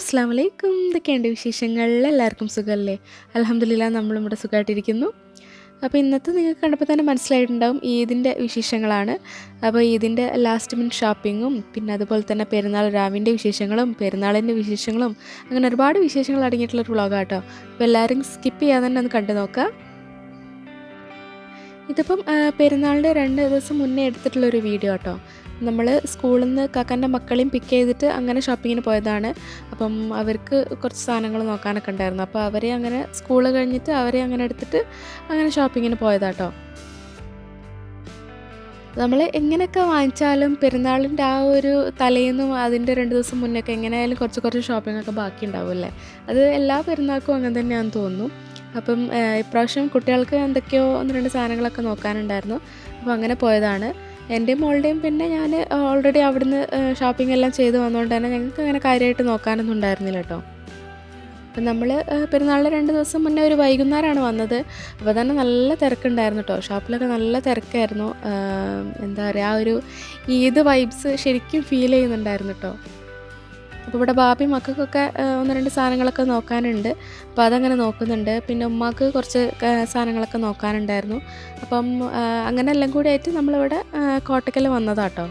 അസ്സലാമു അലൈക്കും. എന്തൊക്കെയുണ്ട് വിശേഷങ്ങൾ? എല്ലാവർക്കും സുഖമല്ലേ? അൽഹംദുലില്ലാ നമ്മളും ഇവിടെ സുഖമായിട്ടിരിക്കുന്നു. അപ്പോൾ ഇന്നത്തെ നിങ്ങൾക്ക് കണ്ടപ്പോൾ തന്നെ മനസ്സിലായിട്ടുണ്ടാവും ഈദിൻ്റെ വിശേഷങ്ങളാണ്. അപ്പോൾ ഈദിൻ്റെ ലാസ്റ്റ് മിനിറ്റ് ഷോപ്പിങ്ങും പിന്നെ അതുപോലെ തന്നെ പെരുന്നാൾ രാവിൻ്റെ വിശേഷങ്ങളും പെരുന്നാളിൻ്റെ വിശേഷങ്ങളും അങ്ങനെ ഒരുപാട് വിശേഷങ്ങൾ അടങ്ങിയിട്ടുള്ളൊരു വ്ളോഗാട്ടോ. അപ്പോൾ എല്ലാവരും സ്കിപ്പ് ചെയ്യാതെ തന്നെ ഒന്ന് കണ്ടു നോക്കാം. ഇതിപ്പം പെരുന്നാളിൻ്റെ 2 ദിവസം മുന്നേ എടുത്തിട്ടുള്ളൊരു വീഡിയോ കേട്ടോ. നമ്മൾ സ്കൂളിൽ നിന്ന് കാക്കാൻ്റെ മക്കളെയും പിക്ക് ചെയ്തിട്ട് അങ്ങനെ ഷോപ്പിങ്ങിന് പോയതാണ്. അപ്പം അവർക്ക് കുറച്ച് സാധനങ്ങൾ നോക്കാനൊക്കെ ഉണ്ടായിരുന്നു. അപ്പോൾ അവരെ അങ്ങനെ സ്കൂൾ കഴിഞ്ഞിട്ട് അവരെ അങ്ങനെ എടുത്തിട്ട് അങ്ങനെ ഷോപ്പിങ്ങിന് പോയതാട്ടോ. നമ്മൾ എങ്ങനെയൊക്കെ വാങ്ങിച്ചാലും പെരുന്നാളിൻ്റെ ആ ഒരു തലേന്നും അതിൻ്റെ 2 ദിവസം മുന്നൊക്കെ എങ്ങനെയായാലും കുറച്ച് ഷോപ്പിങ്ങൊക്കെ ബാക്കി ഉണ്ടാവുമല്ലേ. അത് എല്ലാ പെരുന്നാൾക്കും അങ്ങനെ തന്നെയാണെന്ന് തോന്നുന്നു. അപ്പം ഇപ്രാവശ്യം കുട്ടികൾക്ക് എന്തൊക്കെയോ 1-2 സാധനങ്ങളൊക്കെ നോക്കാനുണ്ടായിരുന്നു. അപ്പോൾ അങ്ങനെ പോയതാണ്. എൻ്റെയും മോളുടെയും പിന്നെ ഞാൻ ഓൾറെഡി അവിടുന്ന് ഷോപ്പിംഗ് എല്ലാം ചെയ്ത് വന്നതുകൊണ്ട് തന്നെ ഞങ്ങൾക്ക് അങ്ങനെ കാര്യമായിട്ട് നോക്കാനൊന്നും ഉണ്ടായിരുന്നില്ല കേട്ടോ. അപ്പം നമ്മൾ പെരുന്നാളിൻ്റെ 2 ദിവസം മുന്നേ ഒരു വൈകുന്നേരമാണ് വന്നത്. അപ്പോൾ തന്നെ നല്ല തിരക്കുണ്ടായിരുന്നു കേട്ടോ. ഷോപ്പിലൊക്കെ നല്ല തിരക്കായിരുന്നു. എന്താ പറയുക, ആ ഒരു ഈദ് വൈബ്സ് ശരിക്കും ഫീൽ ചെയ്യുന്നുണ്ടായിരുന്നു കേട്ടോ. അപ്പോൾ ഇവിടെ ബാബി മക്കൾക്കൊക്കെ 1-2 സാധനങ്ങളൊക്കെ നോക്കാനുണ്ട്. അപ്പോൾ അതങ്ങനെ നോക്കുന്നുണ്ട്. പിന്നെ ഉമ്മാക്ക് കുറച്ച് സാധനങ്ങളൊക്കെ നോക്കാനുണ്ടായിരുന്നു. അപ്പം അങ്ങനെ എല്ലാം കൂടി ആയിട്ട് നമ്മളിവിടെ കോട്ടക്കൽ വന്നതാട്ടോ.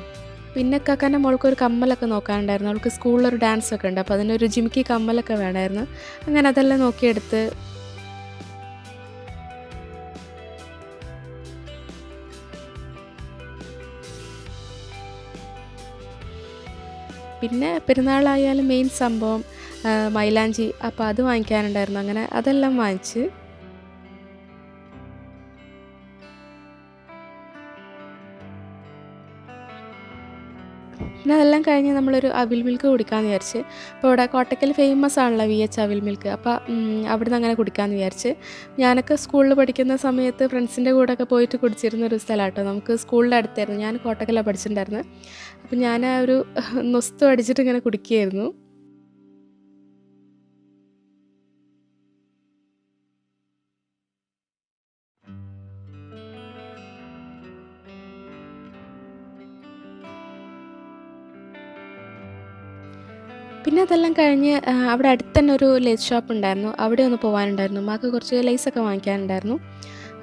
പിന്നെ കാക്കാൻ്റെ മോൾക്കൊരു കമ്മലൊക്കെ നോക്കാനുണ്ടായിരുന്നു. അവൾക്ക് സ്കൂളിലൊരു ഡാൻസൊക്കെ ഉണ്ട്. അപ്പോൾ അതിനൊരു ജിമിക്കി കമ്മലൊക്കെ വേണമായിരുന്നു. അങ്ങനെ അതെല്ലാം നോക്കിയെടുത്ത് പിന്നെ പെരുന്നാളായാലും മെയിൻ സംഭവം മൈലാഞ്ചി. അപ്പോൾ അത് വാങ്ങിക്കാനുണ്ടായിരുന്നു. അങ്ങനെ അതെല്ലാം വാങ്ങിച്ച് പിന്നെ അതെല്ലാം കഴിഞ്ഞ് നമ്മളൊരു അവിൽ മിൽക്ക് കുടിക്കാമെന്ന് വിചാരിച്ച്. അപ്പോൾ ഇവിടെ കോട്ടക്കൽ ഫേമസ് ആണല്ലോ VH അവിൽ മിൽക്ക്. അപ്പോൾ അവിടുന്ന് അങ്ങനെ കുടിക്കാമെന്ന് വിചാരിച്ച്. ഞാനൊക്കെ സ്കൂളിൽ പഠിക്കുന്ന സമയത്ത് ഫ്രണ്ട്സിൻ്റെ കൂടെയൊക്കെ പോയിട്ട് കുടിച്ചിരുന്നൊരു സ്ഥലമാട്ടോ. നമുക്ക് സ്കൂളിൻ്റെ അടുത്തായിരുന്നു. ഞാൻ കോട്ടക്കലാണ് പഠിച്ചിട്ടുണ്ടായിരുന്നത്. അപ്പം ഞാൻ ആ ഒരു നൊസ്തു അടിച്ചിട്ട് ഇങ്ങനെ കുടിക്കുകയായിരുന്നു. പിന്നെ അതെല്ലാം കഴിഞ്ഞ് അവിടെ അടുത്ത് തന്നെ ഒരു ലേസ് ഷോപ്പ് ഉണ്ടായിരുന്നു. അവിടെ ഒന്ന് പോകാനുണ്ടായിരുന്നു. ഉമ്മാക്ക് കുറച്ച് ലേസൊക്കെ വാങ്ങിക്കാനുണ്ടായിരുന്നു.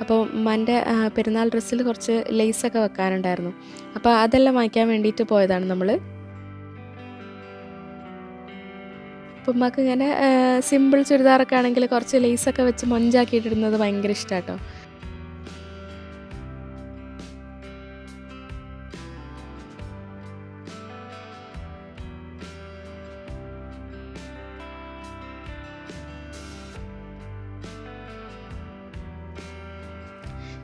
അപ്പോൾ ഉമ്മാൻ്റെ പെരുന്നാൾ ഡ്രസ്സിൽ കുറച്ച് ലേസൊക്കെ വെക്കാനുണ്ടായിരുന്നു. അപ്പോൾ അതെല്ലാം വാങ്ങിക്കാൻ വേണ്ടിയിട്ട് പോയതാണ് നമ്മൾ. അപ്പോൾ ഉമ്മാക്ക് ഇങ്ങനെ സിമ്പിൾ ചുരിദാറൊക്കെ ആണെങ്കിൽ കുറച്ച് ലേസൊക്കെ വെച്ച് മൊഞ്ചാക്കിയിട്ടിടുന്നത് ഭയങ്കര ഇഷ്ടമാട്ടോ.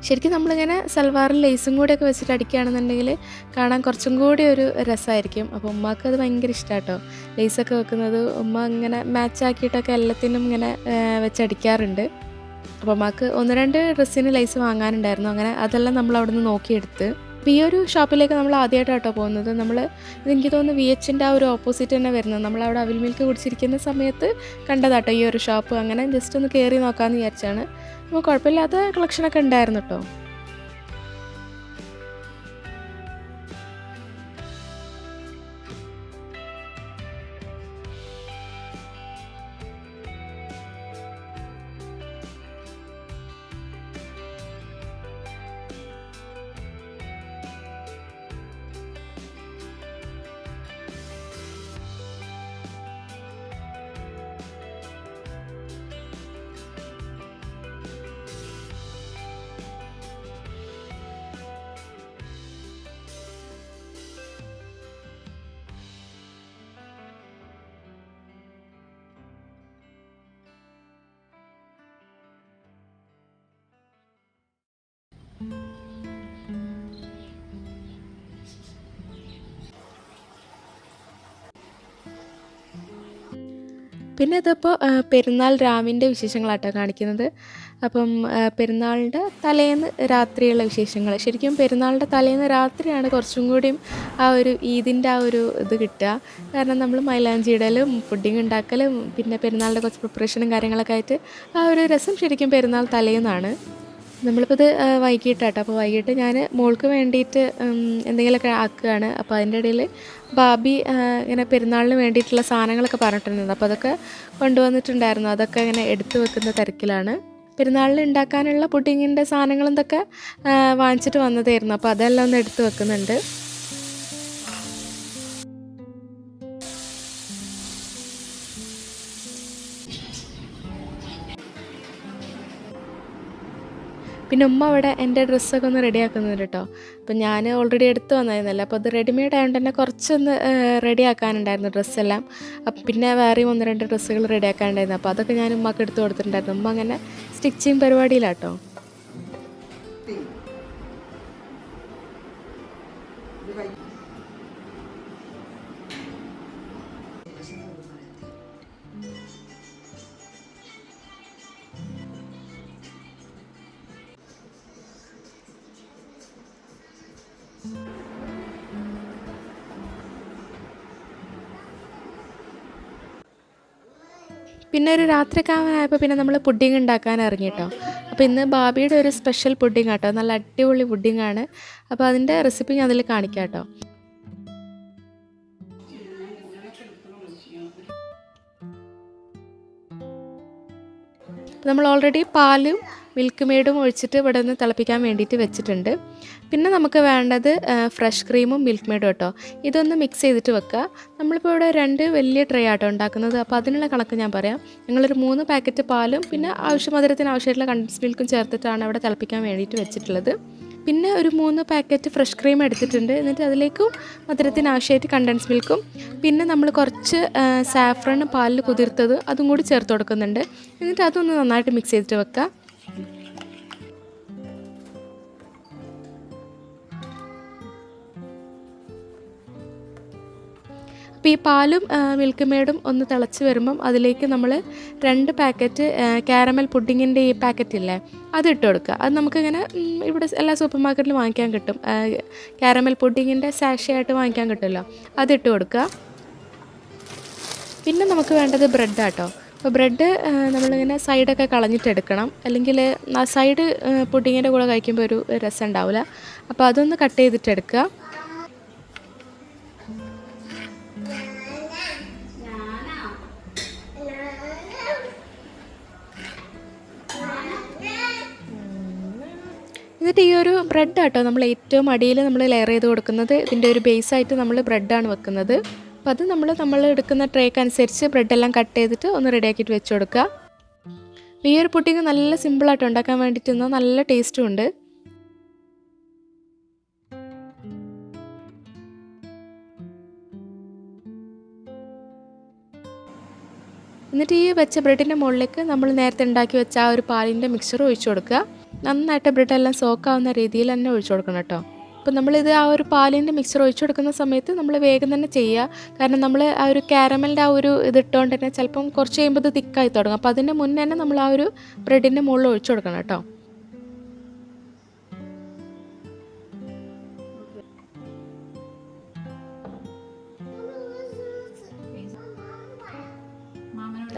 ശരിക്കും നമ്മളിങ്ങനെ സൽവാറിൽ ലേസും കൂടിയൊക്കെ വെച്ചിട്ട് അടിക്കുകയാണെന്നുണ്ടെങ്കിൽ കാണാൻ കുറച്ചും കൂടി ഒരു രസമായിരിക്കും. അപ്പോൾ ഉമ്മാക്ക് അത് ഭയങ്കര ഇഷ്ടമാട്ടോ. ലേസൊക്കെ വെക്കുന്നത് ഉമ്മ ഇങ്ങനെ മാച്ചാക്കിയിട്ടൊക്കെ എല്ലാത്തിനും ഇങ്ങനെ വെച്ചടിക്കാറുണ്ട്. അപ്പോൾ ഉമ്മാക്ക് 1-2 ഡ്രസ്സിന് ലേസ് വാങ്ങാനുണ്ടായിരുന്നു. അങ്ങനെ അതെല്ലാം നമ്മൾ അവിടെ നിന്ന് നോക്കിയെടുത്ത്. അപ്പോൾ ഈ ഒരു ഷോപ്പിലേക്ക് നമ്മൾ ആദ്യമായിട്ടാട്ടോ പോകുന്നത്. എനിക്ക് തോന്നുന്നു VHൻ്റെ ആ ഒരു ഓപ്പോസിറ്റ് തന്നെ വരുന്നത്. നമ്മളവിടെ അവിൽ മിൽക്ക് കുടിച്ചിരിക്കുന്ന സമയത്ത് കണ്ടതാട്ടോ ഈ ഒരു ഷോപ്പ്. അങ്ങനെ ജസ്റ്റ് ഒന്ന് കയറി നോക്കാമെന്ന് വിചാരിച്ചാണ്. അപ്പോൾ കുഴപ്പമില്ലാത്ത കളക്ഷനൊക്കെ ഉണ്ടായിരുന്നു കേട്ടോ. പിന്നെ ഇതിപ്പോൾ പെരുന്നാൾ രാവിൻ്റെ വിശേഷങ്ങളാട്ടോ കാണിക്കുന്നത്. അപ്പം പെരുന്നാളിൻ്റെ തലേന്ന് രാത്രിയുള്ള വിശേഷങ്ങൾ. ശരിക്കും പെരുന്നാളിൻ്റെ തലേന്ന് രാത്രിയാണ് കുറച്ചും കൂടിയും ആ ഒരു ഈദിൻ്റെ ആ ഒരു ഇത് കിട്ടുക. കാരണം നമ്മൾ മൈലാഞ്ചി ഇടലും പുഡിങ് ഉണ്ടാക്കലും പിന്നെ പെരുന്നാളിൻ്റെ കുറച്ച് പ്രിപ്പറേഷനും കാര്യങ്ങളൊക്കെ ആയിട്ട് ആ ഒരു രസം ശരിക്കും പെരുന്നാൾ തലേന്നാണ്. നമ്മളിപ്പോൾ ഇത് വൈകിട്ടാട്ടോ. അപ്പോൾ വൈകിട്ട് ഞാൻ മോൾക്ക് വേണ്ടിയിട്ട് എന്തെങ്കിലുമൊക്കെ ആക്കുകയാണ്. അപ്പോൾ അതിൻ്റെ ഇടയിൽ ബാബി ഇങ്ങനെ പെരുന്നാളിന് വേണ്ടിയിട്ടുള്ള സാധനങ്ങളൊക്കെ പറഞ്ഞിട്ടുണ്ടായിരുന്നു. അപ്പോൾ അതൊക്കെ കൊണ്ടുവന്നിട്ടുണ്ടായിരുന്നു. അതൊക്കെ ഇങ്ങനെ എടുത്തു വെക്കുന്ന തിരക്കിലാണ്. പെരുന്നാളിന് ഉണ്ടാക്കാനുള്ള പുഡിങ്ങിൻ്റെ സാധനങ്ങളും ഇതൊക്കെ വാങ്ങിച്ചിട്ട് വന്നതായിരുന്നു. അപ്പോൾ അതെല്ലാം ഒന്ന് എടുത്ത് വെക്കുന്നുണ്ട്. പിന്നെ ഉമ്മ അവിടെ എൻ്റെ ഡ്രസ്സൊക്കെ ഒന്ന് റെഡിയാക്കുന്നുണ്ട് കേട്ടോ. അപ്പം ഞാൻ ഓൾറെഡി എടുത്ത് വന്നായിരുന്നല്ലോ. അപ്പോൾ അത് റെഡിമെയ്ഡ് ആയതുകൊണ്ട് തന്നെ കുറച്ചൊന്ന് റെഡിയാക്കാനുണ്ടായിരുന്നു ഡ്രസ്സെല്ലാം. അപ്പം പിന്നെ വേറെയും 1-2 ഡ്രസ്സുകൾ റെഡിയാക്കാനുണ്ടായിരുന്നു. അപ്പോൾ അതൊക്കെ ഞാൻ ഉമ്മക്ക് എടുത്ത് കൊടുത്തിട്ടുണ്ടായിരുന്നു. ഉമ്മ അങ്ങനെ സ്റ്റിച്ചിങ് പരിപാടിയിലാട്ടോ. പിന്നെ ഒരു രാത്രിയൊക്കെ ആവാനായപ്പോൾ പിന്നെ നമ്മൾ പുഡിങ് ഉണ്ടാക്കാൻ ഇറങ്ങി കേട്ടോ. അപ്പോൾ ഇന്ന് ബാബിയുടെ ഒരു സ്പെഷ്യൽ പുഡിങ് ആട്ടോ. നല്ല അടിപൊളി പുഡിങ്ങാണ്. അപ്പോൾ അതിൻ്റെ റെസിപ്പി ഞാൻ അതിൽ കാണിക്കാം കേട്ടോ. നമ്മൾ ഓൾറെഡി പാലും മിൽക്ക് മെയ്ഡും ഒഴിച്ചിട്ട് ഇവിടെ നിന്ന് തിളപ്പിക്കാൻ വേണ്ടിയിട്ട് വെച്ചിട്ടുണ്ട്. പിന്നെ നമുക്ക് വേണ്ടത് ഫ്രഷ് ക്രീമും മിൽക്ക് മെയ്ഡും കേട്ടോ. ഇതൊന്ന് മിക്സ് ചെയ്തിട്ട് വെക്കുക. നമ്മളിപ്പോൾ ഇവിടെ 2 വലിയ ട്രേ ആട്ടോ ഉണ്ടാക്കുന്നത്. അപ്പോൾ അതിനുള്ള കണക്ക് ഞാൻ പറയാം. ഞങ്ങളൊരു 3 പാക്കറ്റ് പാലും പിന്നെ മധുരത്തിന് ആവശ്യമായിട്ടുള്ള കണ്ടൻസ് മിൽക്കും ചേർത്തിട്ടാണ് ഇവിടെ തിളപ്പിക്കാൻ വേണ്ടിയിട്ട് വെച്ചിട്ടുള്ളത്. പിന്നെ ഒരു 3 പാക്കറ്റ് ഫ്രഷ് ക്രീം എടുത്തിട്ടുണ്ട്. എന്നിട്ട് അതിലേക്കും മധുരത്തിന് ആവശ്യമായിട്ട് കണ്ടൻസ് മിൽക്കും പിന്നെ നമ്മൾ കുറച്ച് സാഫ്രൺ പാലിൽ കുതിർത്തത് അതും കൂടി ചേർത്ത് കൊടുക്കുന്നുണ്ട്. എന്നിട്ട് അതൊന്ന് നന്നായിട്ട് മിക്സ് ചെയ്തിട്ട് വെക്കുക. അപ്പോൾ ഈ പാലും മിൽക്ക് മെയ്ഡും ഒന്ന് തിളച്ച് വരുമ്പം അതിലേക്ക് നമ്മൾ 2 പാക്കറ്റ് കാരമൽ പുഡിങ്ങിൻ്റെ ഈ പാക്കറ്റില്ലേ അത് ഇട്ട് കൊടുക്കുക. അത് നമുക്കിങ്ങനെ ഇവിടെ എല്ലാ സൂപ്പർ മാർക്കറ്റിലും വാങ്ങിക്കാൻ കിട്ടും. കാരമൽ പുഡിങ്ങിൻ്റെ സാഷേ ആയിട്ട് വാങ്ങിക്കാൻ കിട്ടുമല്ലോ, അതിട്ട് കൊടുക്കുക. പിന്നെ നമുക്ക് വേണ്ടത് ബ്രെഡാട്ടോ. അപ്പോൾ ബ്രെഡ് നമ്മളിങ്ങനെ സൈഡൊക്കെ കളഞ്ഞിട്ടെടുക്കണം. അല്ലെങ്കിൽ ആ സൈഡ് പുഡിങ്ങിൻ്റെ കൂടെ കഴിക്കുമ്പോൾ ഒരു രസം ഉണ്ടാവില്ല. അപ്പോൾ അതൊന്ന് കട്ട് ചെയ്തിട്ടെടുക്കുക. എന്നിട്ട് ഈ ഒരു ബ്രെഡ് ആട്ടോ നമ്മൾ ഏറ്റവും അടിയിൽ നമ്മൾ ലെയർ ചെയ്ത് കൊടുക്കുന്നത്. ഇതിൻ്റെ ഒരു ബേസായിട്ട് നമ്മൾ ബ്രെഡാണ് വെക്കുന്നത്. അപ്പോൾ അത് നമ്മൾ എടുക്കുന്ന ട്രേക്ക് അനുസരിച്ച് ബ്രെഡെല്ലാം കട്ട് ചെയ്തിട്ട് ഒന്ന് റെഡിയാക്കിയിട്ട് വെച്ച് കൊടുക്കുക. ഈ ഒരു പുഡിങ് നല്ല സിമ്പിളായിട്ട് ഉണ്ടാക്കാൻ വേണ്ടിയിട്ട് നല്ല ടേസ്റ്റും ഉണ്ട്. എന്നിട്ട് ഈ വെച്ച ബ്രെഡിൻ്റെ മുകളിലേക്ക് നമ്മൾ നേരത്തെ ഉണ്ടാക്കി വെച്ച ആ ഒരു പാലിൻ്റെ മിക്സർ ഒഴിച്ചു കൊടുക്കുക. നന്നായിട്ട് ബ്രെഡെല്ലാം സോക്കാവുന്ന രീതിയിൽ തന്നെ ഒഴിച്ചു കൊടുക്കണം കേട്ടോ. അപ്പോൾ നമ്മളിത് ആ ഒരു പാലിൻ്റെ മിക്സർ ഒഴിച്ചു കൊടുക്കുന്ന സമയത്ത് നമ്മൾ വേഗം തന്നെ ചെയ്യുക. കാരണം നമ്മൾ ആ ഒരു കാരമലിൻ്റെ ആ ഒരു ഇതിട്ടുകൊണ്ട് തന്നെ ചിലപ്പം കുറച്ച് കഴിയുമ്പോൾ ഇത് തിക്കായി തുടങ്ങും. അപ്പോൾ അതിൻ്റെ മുന്നേ തന്നെ നമ്മൾ ആ ഒരു ബ്രെഡിൻ്റെ മുകളിൽ ഒഴിച്ചു കൊടുക്കണം കേട്ടോ.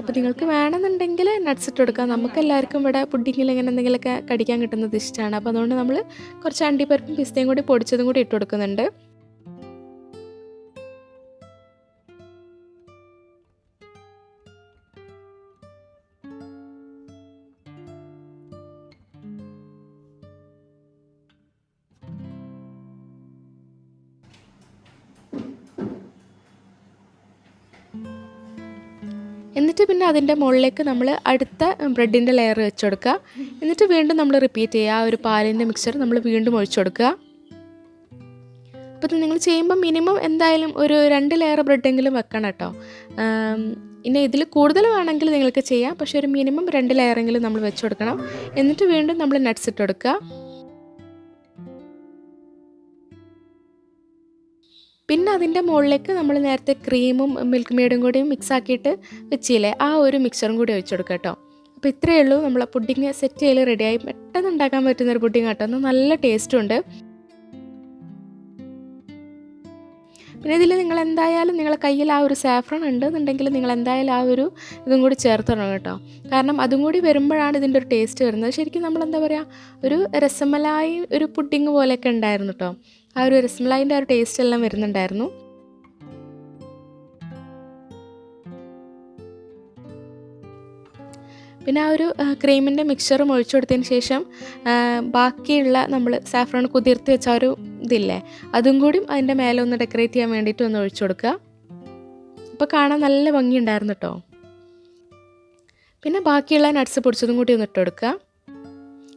അപ്പോൾ നിങ്ങൾക്ക് വേണമെന്നുണ്ടെങ്കിൽ നട്ട്സ് ഇട്ട് കൊടുക്കാം. നമുക്കെല്ലാവർക്കും ഇവിടെ പുഡിങ്ങിൽ ഇങ്ങനെ എന്തെങ്കിലുമൊക്കെ കടിക്കാൻ കിട്ടുന്നത് ഇഷ്ടമാണ്. അപ്പോൾ അതുകൊണ്ട് നമ്മൾ കുറച്ച് അണ്ടിപ്പരിപ്പും പിസ്തയും കൂടി പൊടിച്ചതും കൂടി ഇട്ട് കൊടുക്കുന്നുണ്ട്. എന്നിട്ട് പിന്നെ അതിൻ്റെ മുകളിലേക്ക് നമ്മൾ അടുത്ത ബ്രെഡിൻ്റെ ലെയർ വെച്ച് കൊടുക്കുക. എന്നിട്ട് വീണ്ടും നമ്മൾ റിപ്പീറ്റ് ചെയ്യുക. ആ ഒരു പാലിൻ്റെ മിക്സർ നമ്മൾ വീണ്ടും ഒഴിച്ചു കൊടുക്കുക. അപ്പോൾ ഇത് നിങ്ങൾ ചെയ്യുമ്പോൾ മിനിമം എന്തായാലും ഒരു 2 ലെയർ ബ്രെഡെങ്കിലും വെക്കണം കേട്ടോ. ഇനി ഇതിൽ കൂടുതൽ വേണമെങ്കിൽ നിങ്ങൾക്ക് ചെയ്യാം. പക്ഷേ ഒരു മിനിമം 2 ലെയറെങ്കിലും നമ്മൾ വെച്ച് കൊടുക്കണം. എന്നിട്ട് വീണ്ടും നമ്മൾ നട്ട്സ് ഇട്ട് കൊടുക്കുക. പിന്നെ അതിൻ്റെ മുകളിലേക്ക് നമ്മൾ നേരത്തെ ക്രീമും മിൽക്ക് മെയ്ഡും കൂടി മിക്സ് ആക്കിയിട്ട് വെച്ചില്ലേ, ആ ഒരു മിക്സറും കൂടി ഒഴിച്ചു കൊടുക്കുക കേട്ടോ. അപ്പോൾ ഇത്രയേ ഉള്ളൂ, നമ്മളെ പുഡിങ് സെറ്റ് ചെയ്യൽ റെഡിയായി. പെട്ടെന്ന് ഉണ്ടാക്കാൻ പറ്റുന്നൊരു പുഡിങ് കേട്ടോ. നല്ല ടേസ്റ്റും ഉണ്ട്. പിന്നെ ഇതിൽ നിങ്ങളെന്തായാലും നിങ്ങളെ കയ്യിൽ ആ ഒരു സാഫ്രൺ ഉണ്ടെന്നുണ്ടെങ്കിൽ നിങ്ങളെന്തായാലും ആ ഒരു ഇതും കൂടി ചേർത്തണം കേട്ടോ. കാരണം അതും കൂടി വരുമ്പോഴാണ് ഇതിൻ്റെ ഒരു ടേസ്റ്റ് വരുന്നത്. ശരിക്കും നമ്മളെന്താ പറയുക, ഒരു രസമലായി ഒരു പുഡിങ് പോലെയൊക്കെ ഉണ്ടായിരുന്നു കേട്ടോ. ആ ഒരു രസമലായിൻ്റെ ആ ഒരു ടേസ്റ്റ് എല്ലാം വരുന്നുണ്ടായിരുന്നു. പിന്നെ ആ ഒരു ക്രീമിൻ്റെ മിക്സ്ചറും ഒഴിച്ചു കൊടുത്തതിന് ശേഷം ബാക്കിയുള്ള നമ്മൾ സാഫ്രോൺ കുതിർത്തി വെച്ച ഒരു ഇതില്ലേ, അതും കൂടി അതിൻ്റെ മേലെ ഒന്ന് ഡെക്കറേറ്റ് ചെയ്യാൻ വേണ്ടിയിട്ട് ഒന്ന് ഒഴിച്ചു കൊടുക്കുക. അപ്പോൾ കാണാൻ നല്ല ഭംഗിയുണ്ടായിരുന്നു കേട്ടോ. പിന്നെ ബാക്കിയുള്ള നട്ട്സ് പൊടിച്ചതും കൂടി ഒന്ന് ഇട്ട് കൊടുക്കുക.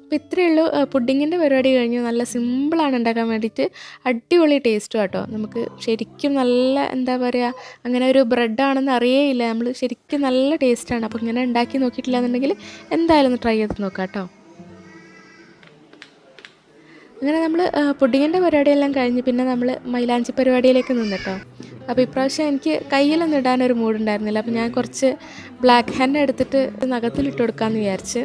അപ്പോൾ ഇത്രയേ ഉള്ളൂ. പുഡിങ്ങിൻ്റെ പരിപാടി കഴിഞ്ഞു. നല്ല സിമ്പിളാണ് ഉണ്ടാക്കാൻ വേണ്ടിയിട്ട്. അടിപൊളി ടേസ്റ്റും കേട്ടോ. നമുക്ക് ശരിക്കും നല്ല എന്താ പറയുക, അങ്ങനെ ഒരു ബ്രെഡാണെന്ന് അറിയേയില്ല. നമ്മൾ ശരിക്കും നല്ല ടേസ്റ്റാണ്. അപ്പോൾ ഇങ്ങനെ ഉണ്ടാക്കി നോക്കിയിട്ടില്ല എന്നുണ്ടെങ്കിൽ എന്തായാലും ഒന്ന് ട്രൈ ചെയ്ത് നോക്കാം കേട്ടോ. അങ്ങനെ നമ്മൾ പുഡിങ്ങിൻ്റെ പരിപാടിയെല്ലാം കഴിഞ്ഞ് പിന്നെ നമ്മൾ മൈലാഞ്ചി പരിപാടിയിലേക്ക് നിന്നിട്ടോ. അപ്പോൾ ഇപ്രാവശ്യം എനിക്ക് കയ്യിലൊന്നും ഇടാനൊരു മൂഡുണ്ടായിരുന്നില്ല. അപ്പോൾ ഞാൻ കുറച്ച് ബ്ലാക്ക് ഹെന്ന എടുത്തിട്ട് നഖത്തിലിട്ട് കൊടുക്കാമെന്ന് വിചാരിച്ച്.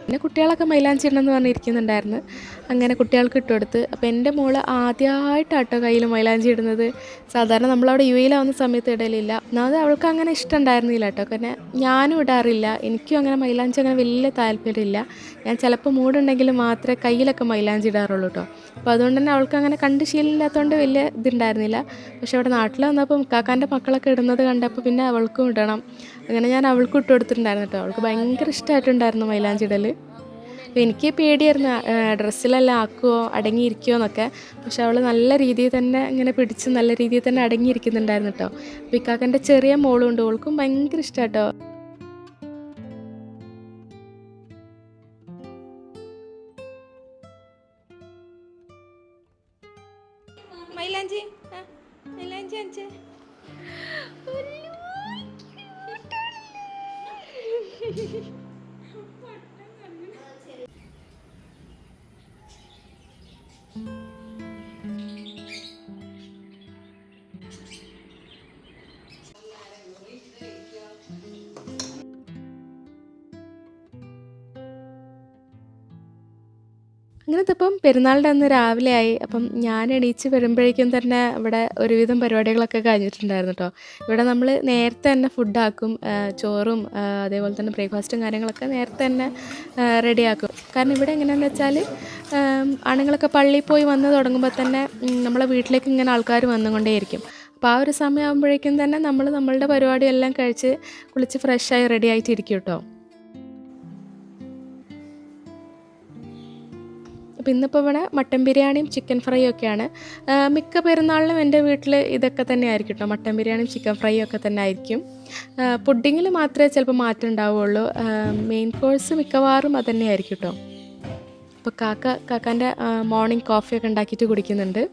പിന്നെ കുട്ടികളൊക്കെ മൈലാഞ്ചി ഇടണമെന്ന് പറഞ്ഞിരിക്കുന്നുണ്ടായിരുന്നു. അങ്ങനെ കുട്ടികൾക്ക് ഇട്ട് കൊടുത്ത്. അപ്പോൾ എൻ്റെ മോള് ആദ്യമായിട്ടാട്ടോ കയ്യിൽ മൈലാഞ്ചി ഇടുന്നത്. സാധാരണ നമ്മളവിടെ യുഎയിലാവുന്ന സമയത്ത് ഇടലില്ല. ഒന്നാമത് അവൾക്ക് അങ്ങനെ ഇഷ്ടം ഉണ്ടായിരുന്നില്ല കേട്ടോ. കാരണം ഞാനും ഇടാറില്ല. എനിക്കും അങ്ങനെ മൈലാഞ്ചി അങ്ങനെ വലിയ താല്പര്യമില്ല. ഞാൻ ചിലപ്പോൾ മൂടുണ്ടെങ്കിൽ മാത്രമേ കയ്യിലൊക്കെ മൈലാഞ്ചി ഇടാറുള്ളൂ കേട്ടോ. അപ്പോൾ അതുകൊണ്ട് തന്നെ അവൾക്ക് അങ്ങനെ കണ്ട് ശീലമില്ലാത്തതുകൊണ്ട് വലിയ ഇതുണ്ടായിരുന്നില്ല. പക്ഷേ അവിടെ നാട്ടിൽ വന്നപ്പോൾ കാക്കാൻ്റെ മക്കളൊക്കെ ഇടുന്നത് കണ്ടപ്പോൾ പിന്നെ അവൾക്കും ഇടണം. അങ്ങനെ ഞാൻ അവൾക്കും ഇട്ട് കൊടുത്തിട്ടുണ്ടായിരുന്നു കേട്ടോ. അവൾക്ക് ഭയങ്കര ഇഷ്ടമായിട്ടുണ്ടായിരുന്നു മൈലാഞ്ചി ഇടൽ. അപ്പോൾ എനിക്ക് പേടിയായിരുന്നു ഡ്രസ്സിലെല്ലാം ആക്കുമോ അടങ്ങിയിരിക്കുമോ എന്നൊക്കെ. പക്ഷെ അവൾ നല്ല രീതിയിൽ തന്നെ ഇങ്ങനെ പിടിച്ച് നല്ല രീതിയിൽ തന്നെ അടങ്ങിയിരിക്കുന്നുണ്ടായിരുന്നു കേട്ടോ. അപ്പോൾ ഇക്കാക്കൻ്റെ ചെറിയ മോളും ഉണ്ട്, അവൾക്കും ഭയങ്കര ഇഷ്ടമാണ് കേട്ടോ. മൈലാഞ്ചി മൈലാഞ്ചി അഞ്ച് അങ്ങനത്തെ ഇപ്പം പെരുന്നാളിൻ്റെ അന്ന് രാവിലെ ആയി. അപ്പം ഞാൻ എണീച്ച് വരുമ്പോഴേക്കും തന്നെ ഇവിടെ ഒരുവിധം പരിപാടികളൊക്കെ കഴിഞ്ഞിട്ടുണ്ടായിരുന്നു കേട്ടോ. ഇവിടെ നമ്മൾ നേരത്തെ തന്നെ ഫുഡാക്കും. ചോറും അതേപോലെ തന്നെ ബ്രേക്ക്ഫാസ്റ്റും കാര്യങ്ങളൊക്കെ നേരത്തെ തന്നെ റെഡിയാക്കും. കാരണം ഇവിടെ എങ്ങനെയാണെന്ന് വെച്ചാൽ ആണുങ്ങളൊക്കെ പള്ളിയിൽ പോയി വന്ന് തുടങ്ങുമ്പോൾ തന്നെ നമ്മളെ വീട്ടിലേക്ക് ഇങ്ങനെ ആൾക്കാർ വന്നുകൊണ്ടേയിരിക്കും. അപ്പോൾ ആ ഒരു സമയമാകുമ്പോഴേക്കും തന്നെ നമ്മൾ നമ്മളുടെ പരിപാടിയെല്ലാം കഴിച്ച് കുളിച്ച് ഫ്രഷായി റെഡി ആയിട്ടിരിക്കും കേട്ടോ. അപ്പോൾ ഇന്നിപ്പോൾ ഇവിടെ മട്ടൻ ബിരിയാണിയും ചിക്കൻ ഫ്രൈയും ഒക്കെയാണ്. മിക്ക പെരുന്നാളിനും എൻ്റെ വീട്ടിൽ ഇതൊക്കെ തന്നെ ആയിരിക്കും കേട്ടോ. മട്ടൻ ബിരിയാണിയും ചിക്കൻ ഫ്രൈയും ഒക്കെ തന്നെ ആയിരിക്കും. പുഡിങ്ങിൽ മാത്രമേ ചിലപ്പോൾ മാറ്റം ഉണ്ടാവുകയുള്ളൂ. മെയിൻ കോഴ്സ് മിക്കവാറും അത് തന്നെ ആയിരിക്കും കേട്ടോ. അപ്പോൾ കാക്കാൻ്റെ മോർണിംഗ് കോഫിയൊക്കെ ഉണ്ടാക്കിയിട്ട് കുടിക്കുന്നുണ്ട്.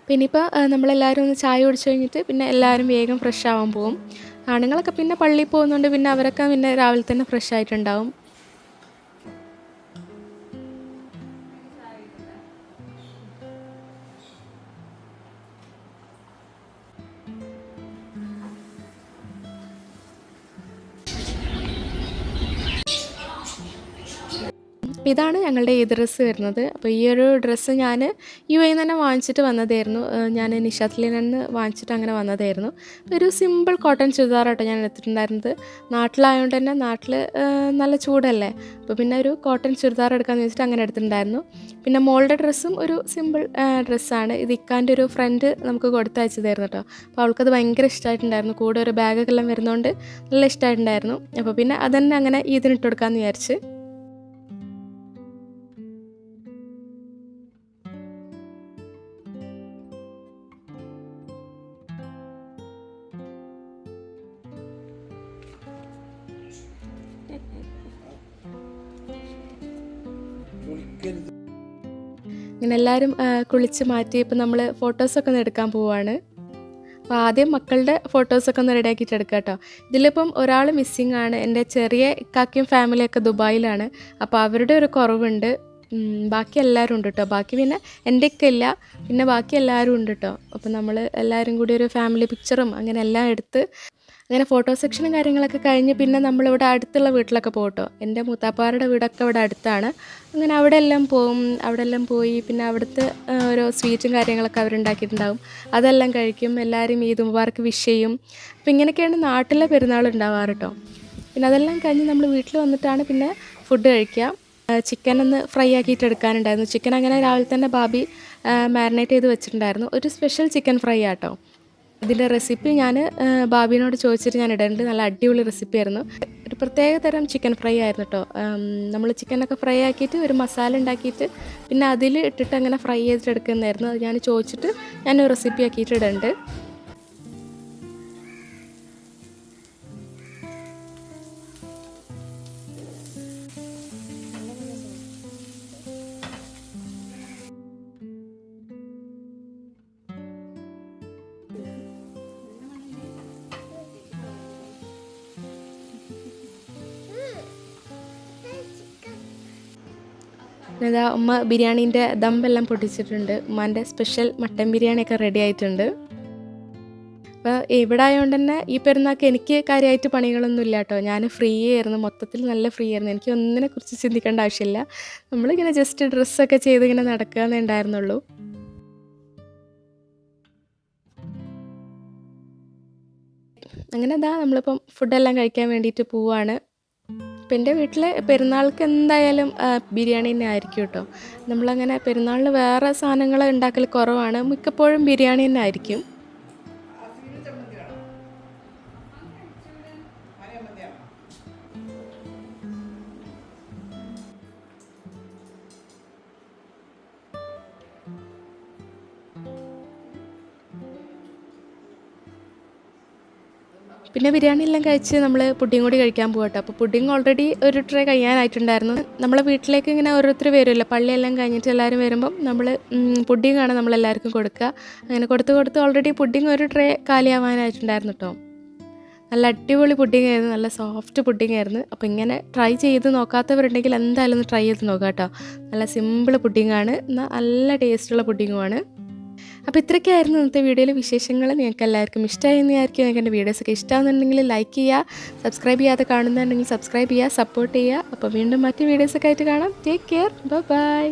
പിന്നെ ഇപ്പോൾ നമ്മളെല്ലാവരും ഒന്ന് ചായ കുടിച്ച് കഴിഞ്ഞിട്ട് പിന്നെ എല്ലാവരും വേഗം ഫ്രഷ് ആവാൻ പോകും. ആണുങ്ങളൊക്കെ പിന്നെ പള്ളിയിൽ പോകുന്നതുകൊണ്ട് പിന്നെ അവരൊക്കെ പിന്നെ രാവിലെ തന്നെ ഫ്രഷ് ആയിട്ടുണ്ടാവും. അപ്പോൾ ഇതാണ് ഞങ്ങളുടെ ഈ ഡ്രസ്സ് വരുന്നത്. അപ്പോൾ ഈ ഒരു ഡ്രസ്സ് ഞാൻ യുഎയിൽ നിന്ന് തന്നെ വാങ്ങിച്ചിട്ട് വന്നതായിരുന്നു. ഞാൻ നിഷാത്തിലിൽ നിന്ന് വാങ്ങിച്ചിട്ട് അങ്ങനെ വന്നതായിരുന്നു. അപ്പോൾ ഒരു സിമ്പിൾ കോട്ടൺ ചുരിദാറാട്ടോ ഞാൻ എടുത്തിട്ടുണ്ടായിരുന്നത്. നാട്ടിലായതുകൊണ്ട് തന്നെ നാട്ടിൽ നല്ല ചൂടല്ലേ, അപ്പോൾ പിന്നെ ഒരു കോട്ടൺ ചുരിദാർ എടുക്കാമെന്ന് വെച്ചിട്ട് അങ്ങനെ എടുത്തിട്ടുണ്ടായിരുന്നു. പിന്നെ മോളുടെ ഡ്രസ്സും ഒരു സിമ്പിൾ ഡ്രസ്സാണ്. ഇത് ഇക്കാൻ്റെ ഒരു ഫ്രണ്ട് നമുക്ക് കൊടുത്തയച്ചതായിരുന്നു കേട്ടോ. അപ്പോൾ അവൾക്കത് ഭയങ്കര ഇഷ്ടമായിട്ടുണ്ടായിരുന്നു. കൂടെ ഒരു ബാഗൊക്കെ എല്ലാം വരുന്നതുകൊണ്ട് നല്ല ഇഷ്ടമായിട്ടുണ്ടായിരുന്നു. അപ്പോൾ പിന്നെ അതന്നെ അങ്ങനെ ഇതിനിട്ട് കൊടുക്കാമെന്ന് വിചാരിച്ച്. ഇങ്ങനെ എല്ലാവരും കുളിച്ച് മാറ്റി ഇപ്പം നമ്മൾ ഫോട്ടോസൊക്കെ ഒന്ന് എടുക്കാൻ പോവുകയാണ്. അപ്പോൾ ആദ്യം മക്കളുടെ ഫോട്ടോസൊക്കെ ഒന്ന് റെഡിയാക്കിയിട്ട് എടുക്കുക കേട്ടോ. ഇതിലിപ്പം ഒരാൾ മിസ്സിങ് ആണ്. എൻ്റെ ചെറിയ ഇക്കാക്കയും ഫാമിലിയൊക്കെ ദുബായിലാണ്. അപ്പോൾ അവരുടെ ഒരു കുറവുണ്ട്. ബാക്കി എല്ലാവരും ഉണ്ട് കേട്ടോ. ബാക്കി പിന്നെ എൻ്റെ ഒക്കെ ഇല്ല, പിന്നെ ബാക്കി എല്ലാവരും ഉണ്ട് കേട്ടോ. അപ്പോൾ നമ്മൾ എല്ലാവരും കൂടി ഒരു ഫാമിലി പിക്ചറും അങ്ങനെ എല്ലാം എടുത്ത് അങ്ങനെ ഫോട്ടോ സെക്ഷനും കാര്യങ്ങളൊക്കെ കഴിഞ്ഞ് പിന്നെ നമ്മളിവിടെ അടുത്തുള്ള വീട്ടിലൊക്കെ പോകട്ടോ. എൻ്റെ മൂത്താപ്പാരുടെ വീടൊക്കെ ഇവിടെ അടുത്താണ്. അങ്ങനെ അവിടെ എല്ലാം പോയി പിന്നെ അവിടുത്തെ ഓരോ സ്വീറ്റും കാര്യങ്ങളൊക്കെ അവരുണ്ടാക്കിയിട്ടുണ്ടാവും. അതെല്ലാം കഴിക്കും. എല്ലാവരും ഈദ് മുബാറക്ക് വിഷ് ചെയ്യും. അപ്പോൾ ഇങ്ങനെയൊക്കെയാണ് നാട്ടിലെ പെരുന്നാൾ ഉണ്ടാവാറ് കേട്ടോ. പിന്നെ അതെല്ലാം കഴിഞ്ഞ് നമ്മൾ വീട്ടിൽ വന്നിട്ടാണ് പിന്നെ ഫുഡ് കഴിക്കുക. ചിക്കൻ ഒന്ന് ഫ്രൈ ആക്കിയിട്ട് എടുക്കാനുണ്ടായിരുന്നു. ചിക്കൻ അങ്ങനെ രാവിലെ തന്നെ ബാബി മാരിനേറ്റ് ചെയ്ത് വെച്ചിട്ടുണ്ടായിരുന്നു. ഒരു സ്പെഷ്യൽ ചിക്കൻ ഫ്രൈ ആട്ടോ. ഇതിൻ്റെ റെസിപ്പി ഞാൻ ബാബിനോട് ചോദിച്ചിട്ട് ഞാൻ ഇടേണ്ടത്. നല്ല അടിപൊളി റെസിപ്പി ആയിരുന്നു. ഒരു പ്രത്യേക തരം ചിക്കൻ ഫ്രൈ ആയിരുന്നു കേട്ടോ. നമ്മൾ ചിക്കനൊക്കെ ഫ്രൈ ആക്കിയിട്ട് ഒരു മസാല ഉണ്ടാക്കിയിട്ട് പിന്നെ അതിൽ ഇട്ടിട്ട് അങ്ങനെ ഫ്രൈ ചെയ്തിട്ട് എടുക്കുന്നതായിരുന്നു. അത് ഞാൻ ചോദിച്ചിട്ട് ഞാൻ റെസിപ്പി ആക്കിയിട്ട് ഇടുന്നുണ്ട്. ഇതാ ഉമ്മ ബിരിയാണീൻ്റെ ദമ്പെല്ലാം പൊട്ടിച്ചിട്ടുണ്ട്. ഉമ്മാൻ്റെ സ്പെഷ്യൽ മട്ടൻ ബിരിയാണിയൊക്കെ റെഡി ആയിട്ടുണ്ട്. അപ്പോൾ ഇവിടെ ആയതുകൊണ്ട് തന്നെ ഈ പെരുന്നാൾക്ക് എനിക്ക് കാര്യമായിട്ട് പണികളൊന്നും ഇല്ല കേട്ടോ. ഞാൻ ഫ്രീ ആയിരുന്നു, മൊത്തത്തിൽ നല്ല ഫ്രീ ആയിരുന്നു. എനിക്ക് ഒന്നിനെക്കുറിച്ച് ചിന്തിക്കേണ്ട ആവശ്യമില്ല. നമ്മളിങ്ങനെ ജസ്റ്റ് ഡ്രസ്സൊക്കെ ചെയ്ത് ഇങ്ങനെ നടക്കുക എന്നേ ഉണ്ടായിരുന്നുള്ളൂ. അങ്ങനെ ഇതാ നമ്മളിപ്പം ഫുഡെല്ലാം കഴിക്കാൻ വേണ്ടിയിട്ട് പോവാണ്. ഇപ്പം എൻ്റെ വീട്ടിൽ പെരുന്നാൾക്ക് എന്തായാലും ബിരിയാണി തന്നെ ആയിരിക്കും കേട്ടോ. നമ്മളങ്ങനെ പെരുന്നാളിന് വേറെ സാധനങ്ങൾ ഉണ്ടാക്കൽ കുറവാണ്. മിക്കപ്പോഴും ബിരിയാണി തന്നെ ആയിരിക്കും. പിന്നെ ബിരിയാണി എല്ലാം കഴിച്ച് നമ്മൾ പുഡിങ് കൂടി കഴിക്കാൻ പോകട്ടോ. അപ്പോൾ പുഡിങ് ഓൾറെഡി ഒരു ട്രേ കഴിയാനായിട്ടുണ്ടായിരുന്നു. നമ്മളെ വീട്ടിലേക്ക് ഇങ്ങനെ ഓരോരുത്തർ വരുമല്ലോ, പള്ളിയെല്ലാം കഴിഞ്ഞിട്ട് എല്ലാവരും വരുമ്പം നമ്മൾ പുഡിങ്ങാണ് നമ്മളെല്ലാവർക്കും കൊടുക്കുക. അങ്ങനെ കൊടുത്ത് ഓൾറെഡി പുഡിങ് ഒരു ട്രേ കാലിയാവാനായിട്ടുണ്ടായിരുന്നു കേട്ടോ. നല്ല അടിപൊളി പുഡിങ് ആയിരുന്നു, നല്ല സോഫ്റ്റ് പുഡിങ് ആയിരുന്നു. അപ്പോൾ ഇങ്ങനെ ട്രൈ ചെയ്ത് നോക്കാത്തവരുണ്ടെങ്കിൽ എന്തായാലും ഒന്ന് ട്രൈ ചെയ്ത് നോക്കാം കേട്ടോ. നല്ല സിമ്പിൾ പുഡിങ്ങാണ്, എന്നാൽ നല്ല ടേസ്റ്റുള്ള പുഡിങ്ങുമാണ്. അപ്പോൾ ഇത്രയൊക്കെയായിരുന്നു ഇന്നത്തെ വീഡിയോയിലെ വിശേഷങ്ങൾ. നിങ്ങൾക്ക് എല്ലാവർക്കും ഇഷ്ടമായെന്ന് വിചാരിക്കും. നിങ്ങൾക്ക് എൻ്റെ വീഡിയോസൊക്കെ ഇഷ്ടമാകുന്നുണ്ടെങ്കിൽ ലൈക്ക് ചെയ്യുക, സബ്സ്ക്രൈബ് ചെയ്യാതെ കാണുന്നുണ്ടെങ്കിൽ സബ്സ്ക്രൈബ് ചെയ്യുക, സപ്പോർട്ട് ചെയ്യുക. അപ്പോൾ വീണ്ടും മറ്റ് വീഡിയോസൊക്കെ ആയിട്ട് കാണാം. Take care, by.